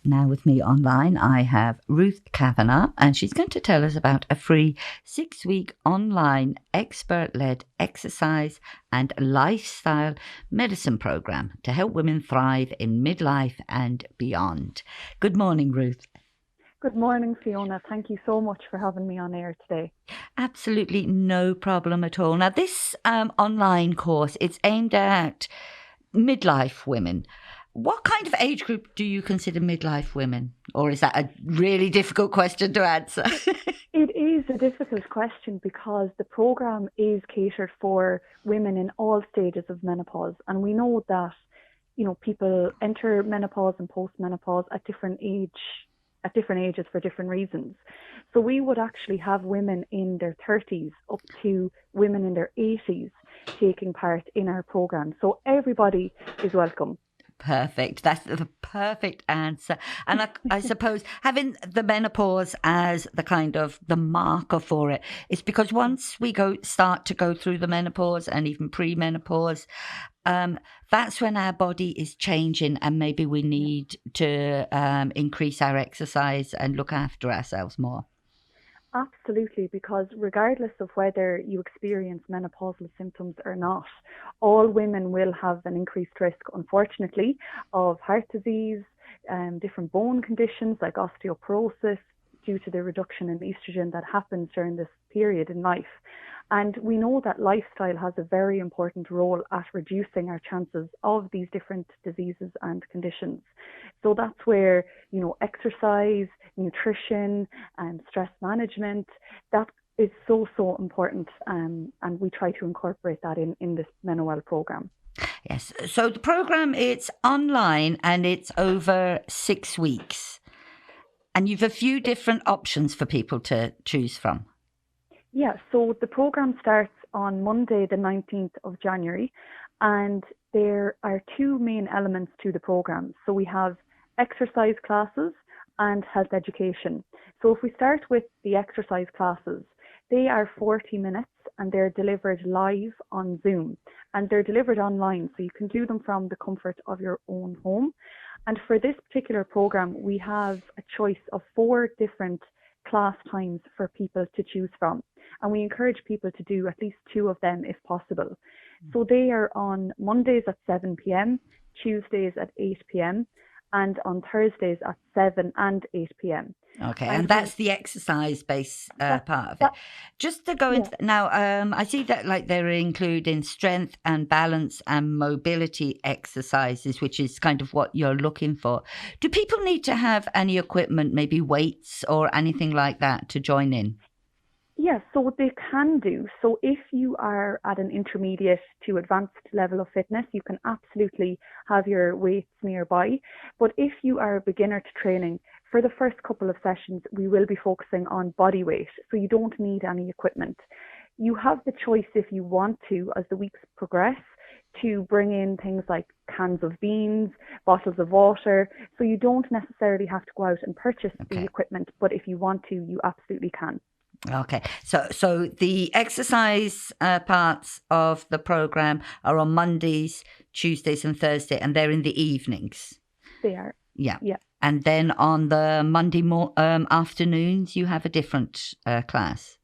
Now with me online, I have Ruth Kavanagh, and she's going to tell us about a free 6-week online expert-led exercise and lifestyle medicine program to help women thrive in midlife and beyond. Good morning, Ruth. Good morning, Fiona. Thank you so much for having me on air today. Absolutely no problem at all. Now, this online course, it's aimed at midlife women. What kind of age group do you consider midlife women? Or is that a really difficult question to answer? It is a difficult question because the programme is catered for women in all stages of menopause. And we know that, people enter menopause and postmenopause at different ages for different reasons. So we would actually have women in their 30s up to women in their 80s taking part in our programme. So everybody is welcome. Perfect. That's the perfect answer. And I suppose having the menopause as the kind of the marker for it is because once we start to go through the menopause and even pre-menopause, that's when our body is changing and maybe we need to increase our exercise and look after ourselves more. Absolutely, because regardless of whether you experience menopausal symptoms or not, all women will have an increased risk, unfortunately, of heart disease, different bone conditions like osteoporosis due to the reduction in estrogen that happens during this period in life. And we know that lifestyle has a very important role at reducing our chances of these different diseases and conditions. So that's where, exercise, nutrition, and stress management, that is so important. And we try to incorporate that in this MenoWell program. Yes. So the program, it's online and it's over 6 weeks. And you've a few different options for people to choose from. Yeah, so the program starts on Monday, the 19th of January, and there are two main elements to the program. So we have exercise classes and health education. So if we start with the exercise classes, they are 40 minutes and they're delivered live on Zoom, and they're delivered online, so you can do them from the comfort of your own home. And for this particular program, we have a choice of 4 different class times for people to choose from. And we encourage people to do at least 2 of them if possible. So they are on Mondays at 7 p.m, Tuesdays at 8 p.m, and on Thursdays at 7 and 8 p.m. Okay, and that's the exercise-based part of it. Just to go into now, I see that like they're including strength and balance and mobility exercises, which is kind of what you're looking for. Do people need to have any equipment, maybe weights or anything like that to join in? Yes, so what they can do, so if you are at an intermediate to advanced level of fitness, you can absolutely have your weights nearby. But if you are a beginner to training, for the first couple of sessions, we will be focusing on body weight, so you don't need any equipment. You have the choice if you want to, as the weeks progress, to bring in things like cans of beans, bottles of water, so you don't necessarily have to go out and purchase the equipment, but if you want to, you absolutely can. Okay, so the exercise parts of the program are on Mondays, Tuesdays, and Thursday, and they're in the evenings. They are. Yeah. Yeah. And then on the Monday afternoons, you have a different class.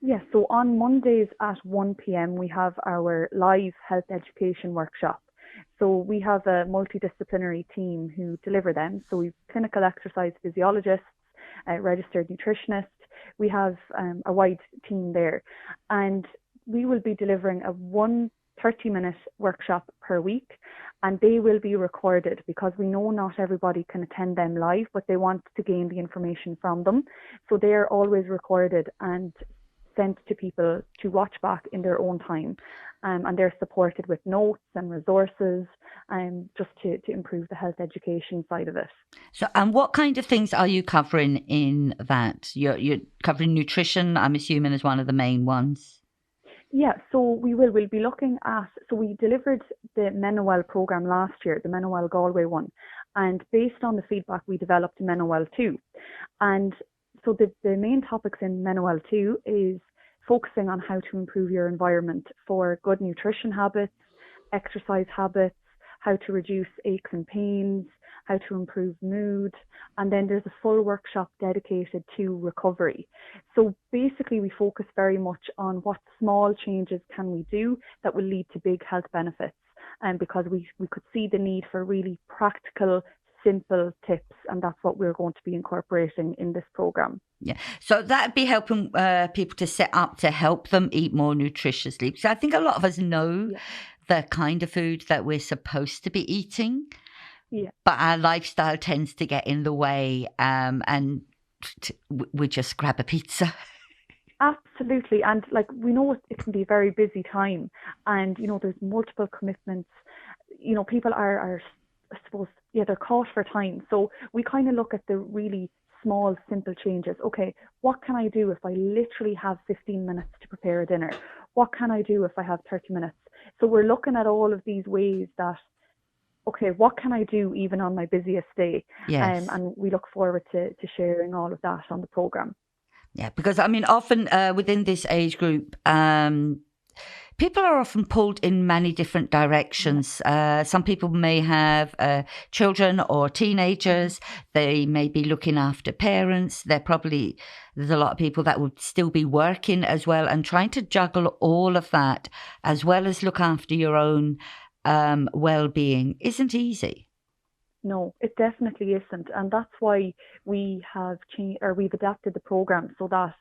Yes, so on Mondays at 1 p.m, we have our live health education workshop. So we have a multidisciplinary team who deliver them. So we've clinical exercise physiologists, registered nutritionists. We have a wide team there. And we will be delivering a 30-minute workshop per week. And they will be recorded because we know not everybody can attend them live, but they want to gain the information from them. So they are always recorded and sent to people to watch back in their own time. And they're supported with notes and resources just to improve the health education side of it. So, and what kind of things are you covering in that? You're covering nutrition, I'm assuming, as one of the main ones. Yeah, so we'll be looking at, so we delivered the MenoWell program last year, the MenoWell Galway one, and based on the feedback we developed MenoWell 2. And so the main topics in MenoWell 2 is focusing on how to improve your environment for good nutrition habits, exercise habits, how to reduce aches and pains, how to improve mood, and then there's a full workshop dedicated to recovery. So basically we focus very much on what small changes can we do that will lead to big health benefits, and because we could see the need for really practical, simple tips, and that's what we're going to be incorporating in this program. Yeah, so that'd be helping people to set up to help them eat more nutritiously. Because I think a lot of us know the kind of food that we're supposed to be eating, but our lifestyle tends to get in the way, and we just grab a pizza. Absolutely, and like we know it can be a very busy time, and there's multiple commitments. People are I suppose, they're caught for time. So we kind of look at the really small, simple changes. Okay, what can I do if I literally have 15 minutes to prepare a dinner? What can I do if I have 30 minutes? So we're looking at all of these ways that, okay, what can I do even on my busiest day? Yes. And we look forward to sharing all of that on the programme. Yeah, because I mean, often within this age group, people are often pulled in many different directions. Some people may have children or teenagers. They may be looking after parents. There's a lot of people that would still be working as well, and trying to juggle all of that as well as look after your own well-being isn't easy. No, it definitely isn't. And that's why we have we've adapted the program so that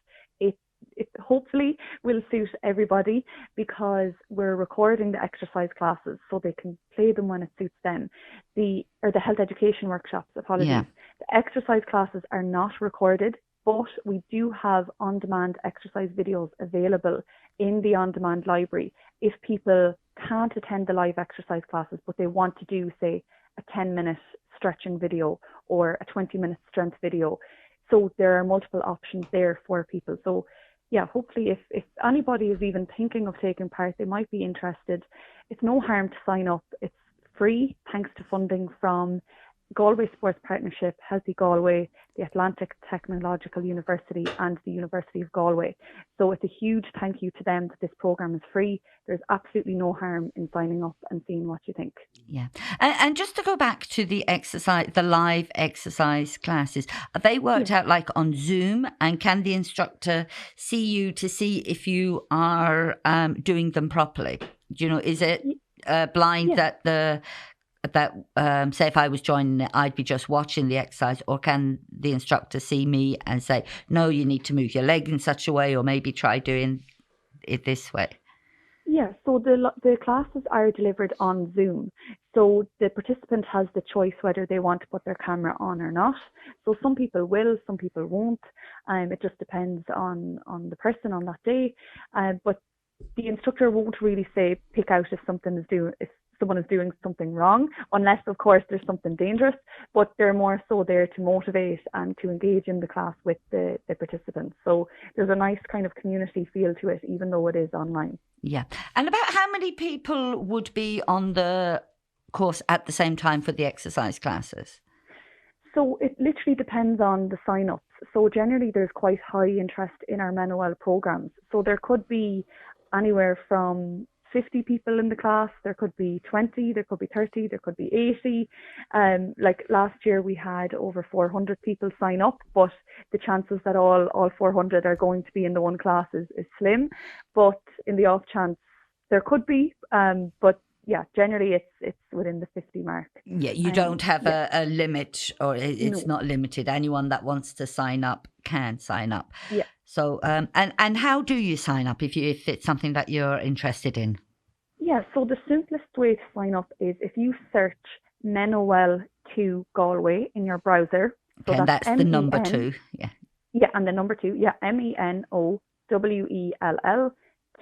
it hopefully will suit everybody, because we're recording the exercise classes so they can play them when it suits them. The health education workshops, apologies. Yeah. The exercise classes are not recorded, but we do have on-demand exercise videos available in the on-demand library if people can't attend the live exercise classes, but they want to do, say, a 10-minute stretching video or a 20-minute strength video. So there are multiple options there for people. So yeah, hopefully if anybody is even thinking of taking part, they might be interested. It's no harm to sign up. It's free, thanks to funding from Galway Sports Partnership, Healthy Galway, the Atlantic Technological University and the University of Galway. So it's a huge thank you to them that this programme is free. There's absolutely no harm in signing up and seeing what you think. Yeah. And just to go back to the live exercise classes, are they worked out like on Zoom, and can the instructor see you to see if you are doing them properly? Is it blind that say if I was joining it, I'd be just watching the exercise, or can the instructor see me and say, no, you need to move your leg in such a way, or maybe try doing it this way? Yeah, so the classes are delivered on Zoom. So the participant has the choice whether they want to put their camera on or not. So some people will, some people won't. It just depends on the person on that day. But the instructor won't really say pick out if someone is doing something wrong, unless of course there's something dangerous, but they're more so there to motivate and to engage in the class with the participants. So there's a nice kind of community feel to it, even though it is online. Yeah. And about how many people would be on the course at the same time for the exercise classes? So it literally depends on the sign-ups. So generally there's quite high interest in our MenoWell programs. So there could be anywhere from 50 people in the class, there could be 20, there could be 30, there could be 80. Like last year we had over 400 people sign up, but the chances that all 400 are going to be in the one class is slim. But in the off chance there could be, but yeah, generally it's within the 50 mark. Yeah, you don't have a limit, or it's not limited. Anyone that wants to sign up can sign up. Yeah. So, and how do you sign up if it's something that you're interested in? Yeah, so the simplest way to sign up is if you search MenoWell to Galway in your browser. Okay, so that's the number 2. Yeah. Yeah, and the number 2. Yeah, MENOWELL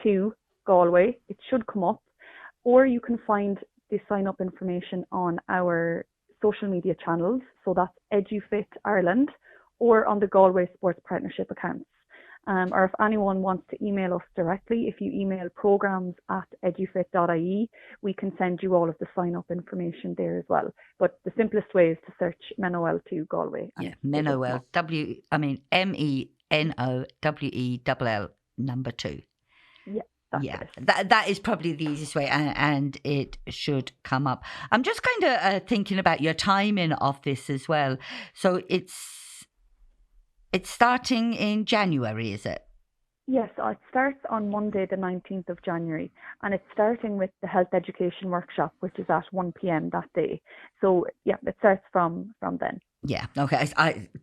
to Galway. It should come up. Or you can find the sign up information on our social media channels. So that's EduFit Ireland, or on the Galway Sports Partnership accounts. Or if anyone wants to email us directly, if you email programs@edufit.ie, we can send you all of the sign up information there as well. But the simplest way is to search MenoWell to Galway. Yeah, MenoWell, MENOWELL number 2. Yeah. That's Yeah, it. that is probably the easiest way, and it should come up. I'm just kind of thinking about your timing of this as well. So it's starting in January, is it? Yes, it starts on Monday, the 19th of January, and it's starting with the health education workshop, which is at 1 p.m. that day. So, yeah, it starts from then. Yeah, okay.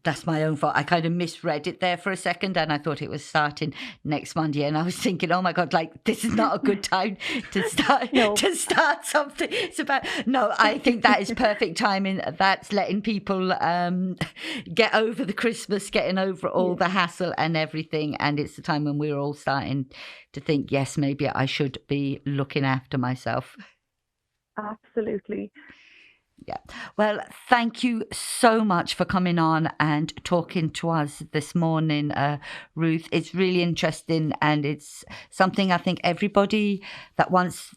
That's my own fault. I kind of misread it there for a second, and I thought it was starting next Monday, and I was thinking, oh my god, like this is not a good time to start No. to start something. It's about no. I think that is perfect timing. That's letting people get over the Christmas, getting over all the hassle and everything, and it's the time when we're all starting to think, yes, maybe I should be looking after myself. Absolutely. Yeah. Well, thank you so much for coming on and talking to us this morning, Ruth. It's really interesting, and it's something I think everybody that once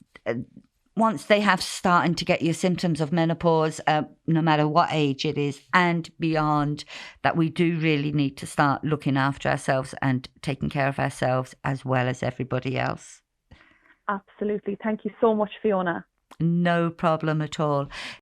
they have starting to get your symptoms of menopause, no matter what age it is and beyond, that we do really need to start looking after ourselves and taking care of ourselves as well as everybody else. Absolutely. Thank you so much, Fiona. No problem at all.